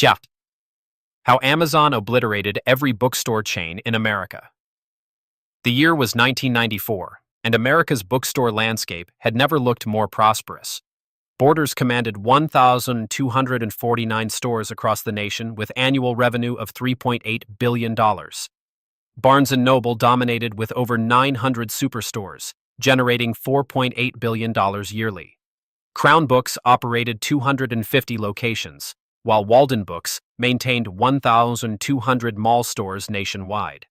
Yeah. How Amazon obliterated every bookstore chain in America. The year was 1994, and America's bookstore landscape had never looked more prosperous. Borders commanded 1,249 stores across the nation with annual revenue of $3.8 billion. Barnes & Noble dominated with over 900 superstores, generating $4.8 billion yearly. Crown Books operated 250 locations, while Walden Books maintained 1,200 mall stores nationwide.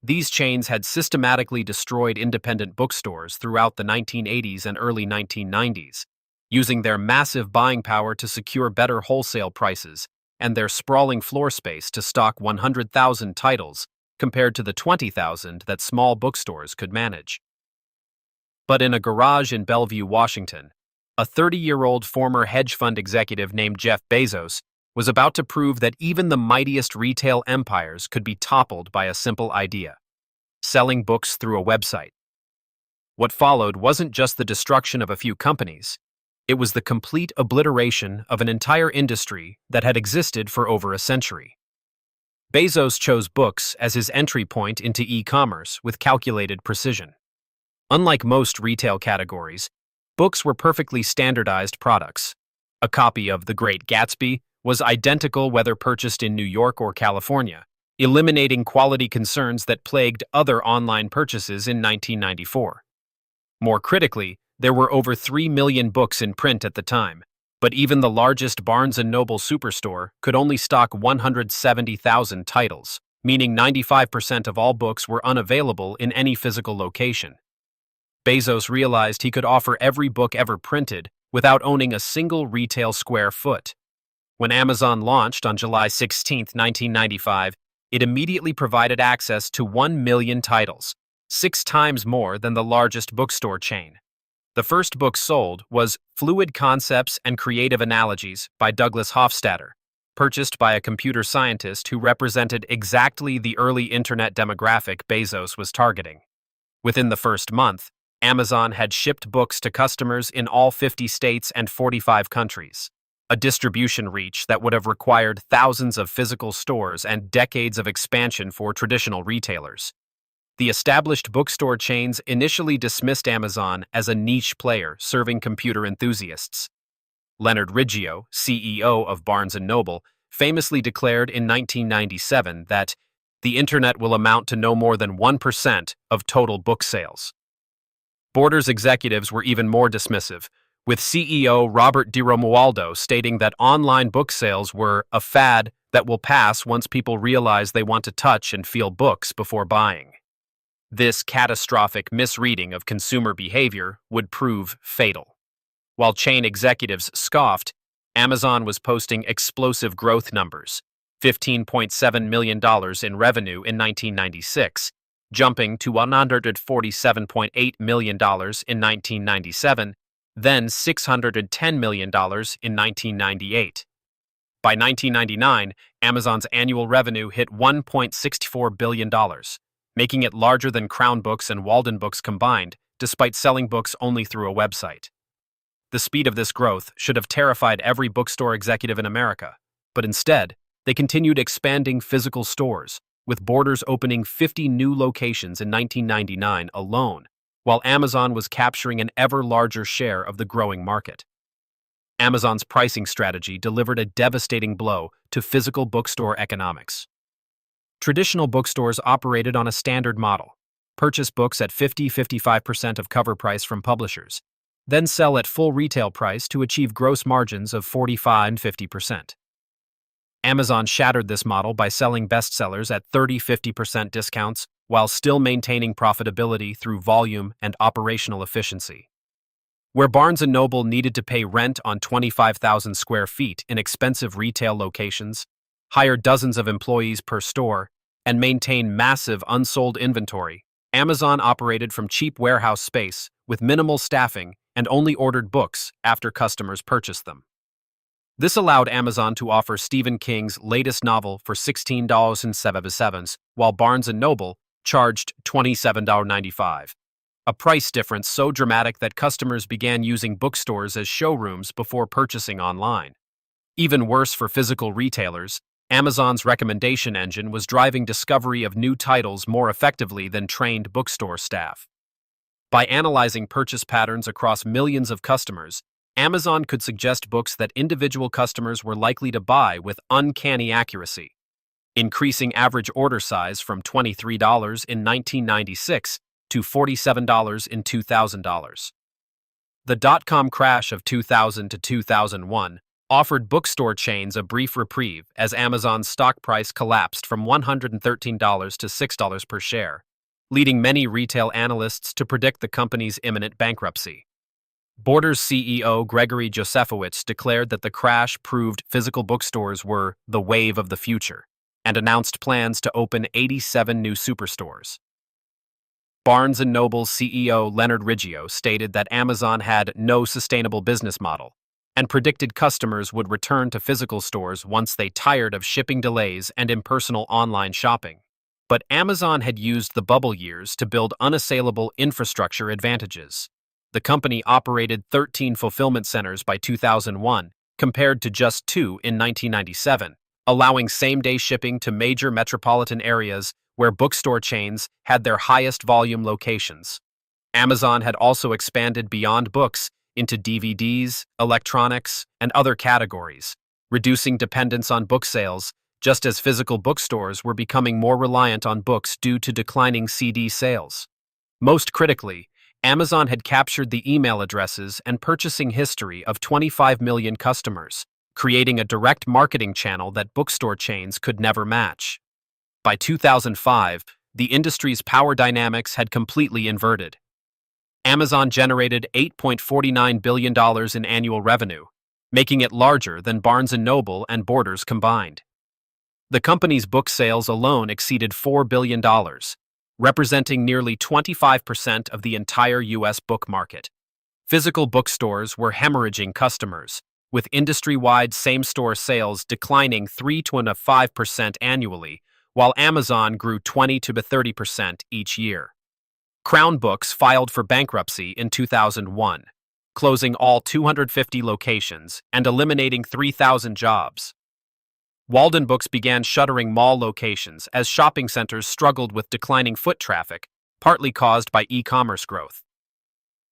These chains had systematically destroyed independent bookstores throughout the 1980s and early 1990s, using their massive buying power to secure better wholesale prices and their sprawling floor space to stock 100,000 titles compared to the 20,000 that small bookstores could manage. But in a garage in Bellevue, Washington, a 30-year-old former hedge fund executive named Jeff Bezos was about to prove that even the mightiest retail empires could be toppled by a simple idea: selling books through a website. What followed wasn't just the destruction of a few companies, it was the complete obliteration of an entire industry that had existed for over a century. Bezos chose books as his entry point into e-commerce with calculated precision. Unlike most retail categories, books were perfectly standardized products. A copy of The Great Gatsby was identical whether purchased in New York or California, eliminating quality concerns that plagued other online purchases in 1994. More critically, there were over 3 million books in print at the time, but even the largest Barnes & Noble superstore could only stock 170,000 titles, meaning 95% of all books were unavailable in any physical location. Bezos realized he could offer every book ever printed without owning a single retail square foot. When Amazon launched on July 16, 1995, it immediately provided access to 1 million titles, 6 times more than the largest bookstore chain. The first book sold was Fluid Concepts and Creative Analogies by Douglas Hofstadter, purchased by a computer scientist who represented exactly the early internet demographic Bezos was targeting. Within the first month, Amazon had shipped books to customers in all 50 states and 45 countries, a distribution reach that would have required thousands of physical stores and decades of expansion for traditional retailers. The established bookstore chains initially dismissed Amazon as a niche player serving computer enthusiasts. Leonard Riggio, CEO of Barnes & Noble, famously declared in 1997 that the internet will amount to no more than 1% of total book sales. Borders executives were even more dismissive, with CEO Robert Di Romualdo stating that online book sales were a fad that will pass once people realize they want to touch and feel books before buying. This catastrophic misreading of consumer behavior would prove fatal. While chain executives scoffed, Amazon was posting explosive growth numbers, $15.7 million in revenue in 1996, jumping to $147.8 million in 1997, then $610 million in 1998. By 1999, Amazon's annual revenue hit $1.64 billion, making it larger than Crown Books and Walden Books combined, despite selling books only through a website. The speed of this growth should have terrified every bookstore executive in America, but instead, they continued expanding physical stores, with Borders opening 50 new locations in 1999 alone, while Amazon was capturing an ever larger share of the growing market. Amazon's pricing strategy delivered a devastating blow to physical bookstore economics. Traditional bookstores operated on a standard model: purchase books at 50–55% of cover price from publishers, then sell at full retail price to achieve gross margins of 45–50%. Amazon shattered this model by selling bestsellers at 30–50% discounts while still maintaining profitability through volume and operational efficiency. Where Barnes & Noble needed to pay rent on 25,000 square feet in expensive retail locations, hire dozens of employees per store, and maintain massive unsold inventory, Amazon operated from cheap warehouse space with minimal staffing and only ordered books after customers purchased them. This allowed Amazon to offer Stephen King's latest novel for $16.77, while Barnes & Noble charged $27.95, a price difference so dramatic that customers began using bookstores as showrooms before purchasing online. Even worse for physical retailers, Amazon's recommendation engine was driving discovery of new titles more effectively than trained bookstore staff. By analyzing purchase patterns across millions of customers, Amazon could suggest books that individual customers were likely to buy with uncanny accuracy, increasing average order size from $23 in 1996 to $47 in $2000. The dot-com crash of 2000 to 2001 offered bookstore chains a brief reprieve as Amazon's stock price collapsed from $113 to $6 per share, leading many retail analysts to predict the company's imminent bankruptcy. Borders CEO Gregory Josefowicz declared that the crash proved physical bookstores were the wave of the future and announced plans to open 87 new superstores. Barnes & Noble CEO Leonard Riggio stated that Amazon had no sustainable business model and predicted customers would return to physical stores once they tired of shipping delays and impersonal online shopping. But Amazon had used the bubble years to build unassailable infrastructure advantages. The company operated 13 fulfillment centers by 2001, compared to just 2 in 1997, allowing same-day shipping to major metropolitan areas where bookstore chains had their highest volume locations. Amazon had also expanded beyond books into DVDs, electronics, and other categories, reducing dependence on book sales, just as physical bookstores were becoming more reliant on books due to declining CD sales. Most critically, Amazon had captured the email addresses and purchasing history of 25 million customers, creating a direct marketing channel that bookstore chains could never match. By 2005, the industry's power dynamics had completely inverted. Amazon generated $8.49 billion in annual revenue, making it larger than Barnes & Noble and Borders combined. The company's book sales alone exceeded $4 billion, representing nearly 25% of the entire U.S. book market. Physical bookstores were hemorrhaging customers, with industry-wide same-store sales declining 3 to 5% annually, while Amazon grew 20 to 30% each year. Crown Books filed for bankruptcy in 2001, closing all 250 locations and eliminating 3,000 jobs. Walden Books began shuttering mall locations as shopping centers struggled with declining foot traffic, partly caused by e-commerce growth.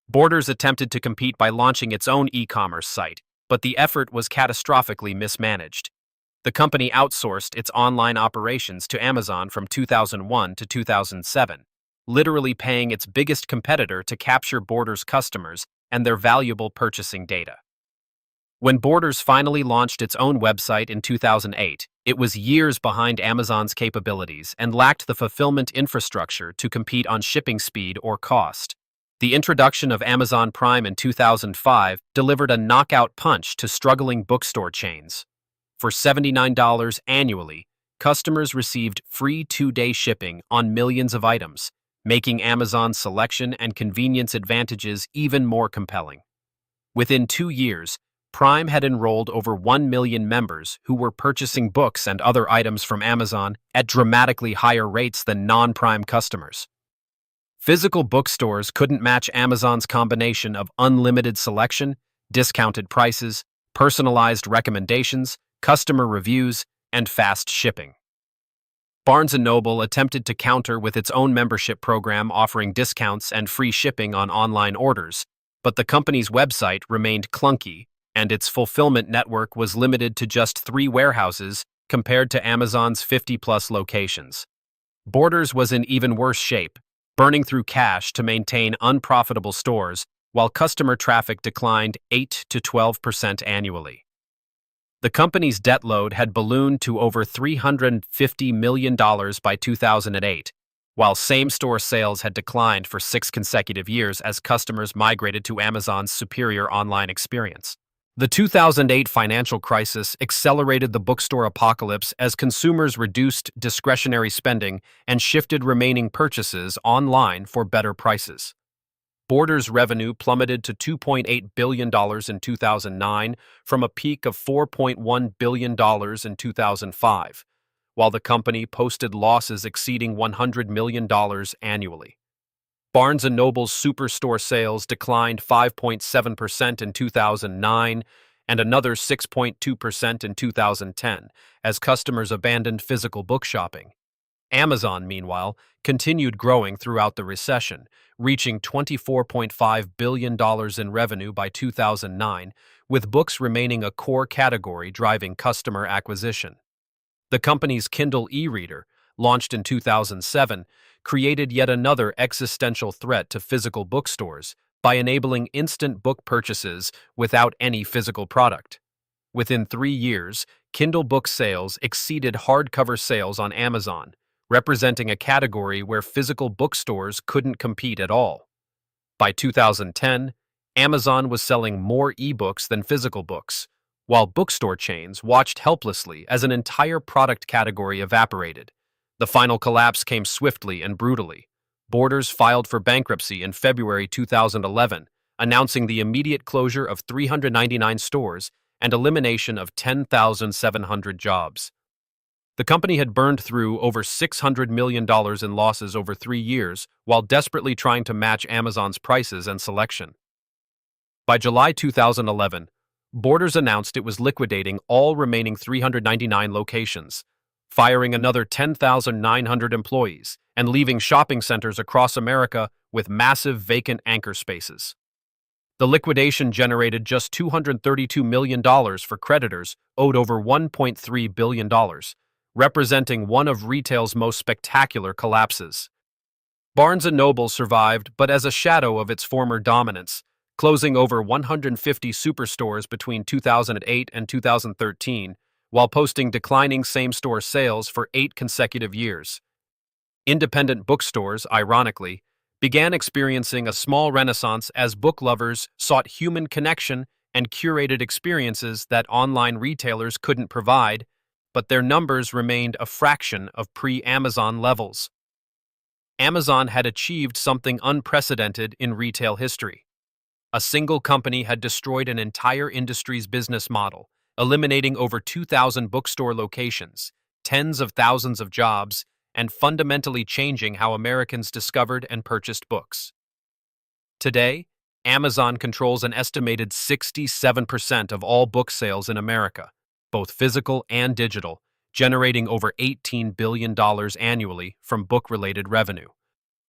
Borders attempted to compete by launching its own e-commerce site, but the effort was catastrophically mismanaged. The company outsourced its online operations to Amazon from 2001 to 2007, literally paying its biggest competitor to capture Borders' customers and their valuable purchasing data. When Borders finally launched its own website in 2008, it was years behind Amazon's capabilities and lacked the fulfillment infrastructure to compete on shipping speed or cost. The introduction of Amazon Prime in 2005 delivered a knockout punch to struggling bookstore chains. For $79 annually, customers received free 2-day shipping on millions of items, making Amazon's selection and convenience advantages even more compelling. Within 2 years, Prime had enrolled over 1 million members who were purchasing books and other items from Amazon at dramatically higher rates than non-Prime customers. Physical bookstores couldn't match Amazon's combination of unlimited selection, discounted prices, personalized recommendations, customer reviews, and fast shipping. Barnes & Noble attempted to counter with its own membership program offering discounts and free shipping on online orders, but the company's website remained clunky, and its fulfillment network was limited to just 3 warehouses compared to Amazon's 50-plus locations. Borders was in even worse shape, burning through cash to maintain unprofitable stores, while customer traffic declined 8 to 12% annually. The company's debt load had ballooned to over $350 million by 2008, while same-store sales had declined for 6 consecutive years as customers migrated to Amazon's superior online experience. The 2008 financial crisis accelerated the bookstore apocalypse as consumers reduced discretionary spending and shifted remaining purchases online for better prices. Borders' revenue plummeted to $2.8 billion in 2009 from a peak of $4.1 billion in 2005, while the company posted losses exceeding $100 million annually. Barnes & Noble's superstore sales declined 5.7% in 2009 and another 6.2% in 2010 as customers abandoned physical book shopping. Amazon, meanwhile, continued growing throughout the recession, reaching $24.5 billion in revenue by 2009, with books remaining a core category driving customer acquisition. The company's Kindle e-reader, launched in 2007, created yet another existential threat to physical bookstores by enabling instant book purchases without any physical product. Within 3 years, Kindle book sales exceeded hardcover sales on Amazon, representing a category where physical bookstores couldn't compete at all. By 2010, Amazon was selling more ebooks than physical books, while bookstore chains watched helplessly as an entire product category evaporated. The final collapse came swiftly and brutally. Borders filed for bankruptcy in February 2011, announcing the immediate closure of 399 stores and elimination of 10,700 jobs. The company had burned through over $600 million in losses over 3 years while desperately trying to match Amazon's prices and selection. By July 2011, Borders announced it was liquidating all remaining 399 locations, firing another 10,900 employees, and leaving shopping centers across America with massive vacant anchor spaces. The liquidation generated just $232 million for creditors owed over $1.3 billion, representing one of retail's most spectacular collapses. Barnes & Noble survived, but as a shadow of its former dominance, closing over 150 superstores between 2008 and 2013, while posting declining same-store sales for 8 consecutive years. Independent bookstores, ironically, began experiencing a small renaissance as book lovers sought human connection and curated experiences that online retailers couldn't provide, but their numbers remained a fraction of pre-Amazon levels. Amazon had achieved something unprecedented in retail history. A single company had destroyed an entire industry's business model, eliminating over 2,000 bookstore locations, tens of thousands of jobs, and fundamentally changing how Americans discovered and purchased books. Today, Amazon controls an estimated 67% of all book sales in America, both physical and digital, generating over $18 billion annually from book-related revenue.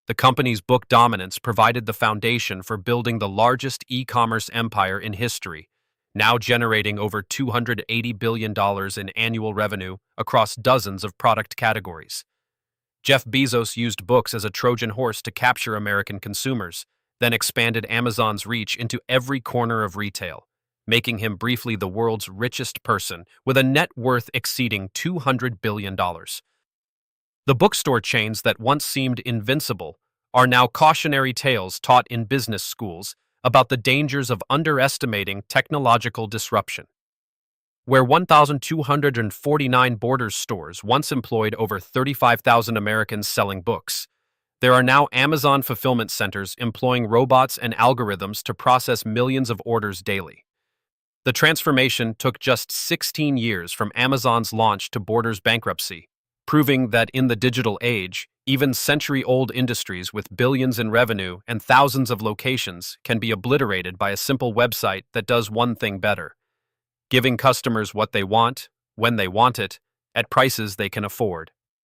The company's book dominance provided the foundation for building the largest e-commerce empire in history, now generating over $280 billion in annual revenue across dozens of product categories. Jeff Bezos used books as a Trojan horse to capture American consumers, then expanded Amazon's reach into every corner of retail, making him briefly the world's richest person with a net worth exceeding $200 billion. The bookstore chains that once seemed invincible are now cautionary tales taught in business schools about the dangers of underestimating technological disruption. Where 1,249 Borders stores once employed over 35,000 Americans selling books, there are now Amazon fulfillment centers employing robots and algorithms to process millions of orders daily. The transformation took just 16 years from Amazon's launch to Borders' bankruptcy, proving that in the digital age, even century-old industries with billions in revenue and thousands of locations can be obliterated by a simple website that does one thing better: giving customers what they want, when they want it, at prices they can afford.